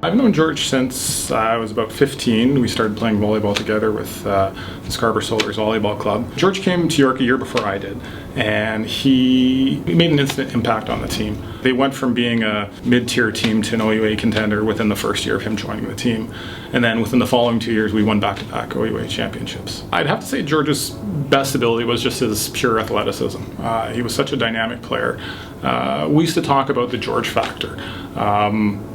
I've known Djordje since I was about 15. We started playing volleyball together with the Scarborough Soldiers Volleyball Club. Djordje came to York a year before I did, and he made an instant impact on the team. They went from being a mid-tier team to an OUA contender within the first year of him joining the team. And then within the following 2 years, we won back-to-back OUA championships. I'd have to say Djordje's best ability was just his pure athleticism. He was such a dynamic player. We used to talk about the Djordje factor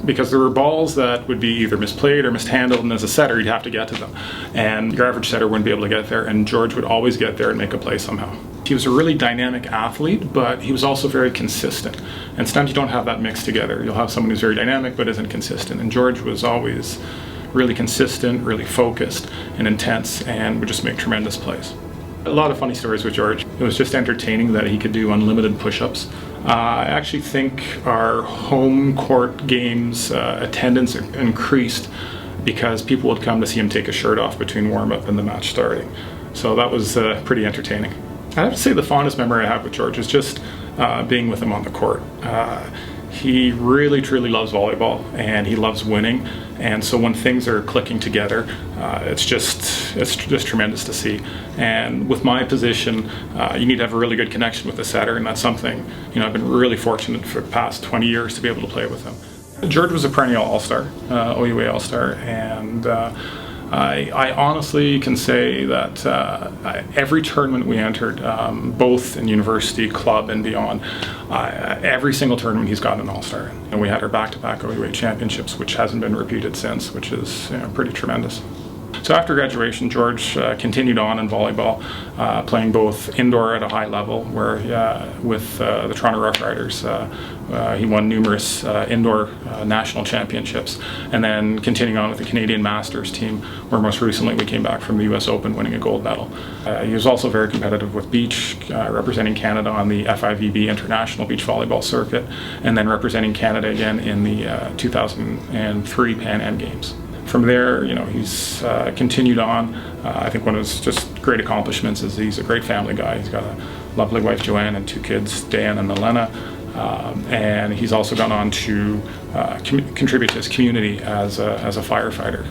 because there were balls that would be either misplayed or mishandled, and as a setter you'd have to get to them, and your average setter wouldn't be able to get there, and Djordje would always get there and make a play somehow. He was a really dynamic athlete, but he was also very consistent, and sometimes you don't have that mixed together. You'll have someone who's very dynamic but isn't consistent, and Djordje was always really consistent, really focused and intense, and would just make tremendous plays. A lot of funny stories with Djordje. It was just entertaining that he could do unlimited push-ups. I actually think our home court games attendance increased because people would come to see him take his shirt off between warm-up and the match starting. So that was pretty entertaining. I have to say the fondest memory I have with Djordje is just being with him on the court. He really truly loves volleyball, and he loves winning, and so when things are clicking together, it's just tremendous to see. And with my position, you need to have a really good connection with the setter, and that's something I've been really fortunate for the past 20 years to be able to play with him. Djordje was a perennial all-star, OUA all-star, and I honestly can say that every tournament we entered, both in university, club, and beyond, every single tournament he's gotten an all-star. And we had our back-to-back OUA championships, which hasn't been repeated since, which is pretty tremendous. So after graduation, Djordje continued on in volleyball, playing both indoor at a high level, where with the Toronto Rough Riders, he won numerous indoor national championships, and then continuing on with the Canadian Masters team, where most recently we came back from the US Open winning a gold medal. He was also very competitive with beach, representing Canada on the FIVB International Beach Volleyball Circuit, and then representing Canada again in the 2003 Pan Am Games. From there, he's continued on. I think one of his just great accomplishments is he's a great family guy. He's got a lovely wife, Joanne, and 2 kids, Dan and Elena. And he's also gone on to contribute to his community as a firefighter.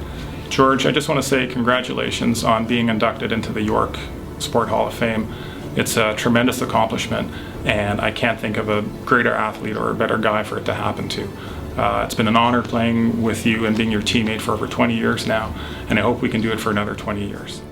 Djordje, I just want to say congratulations on being inducted into the York Sport Hall of Fame. It's a tremendous accomplishment, and I can't think of a greater athlete or a better guy for it to happen to. It's been an honor playing with you and being your teammate for over 20 years now, and I hope we can do it for another 20 years.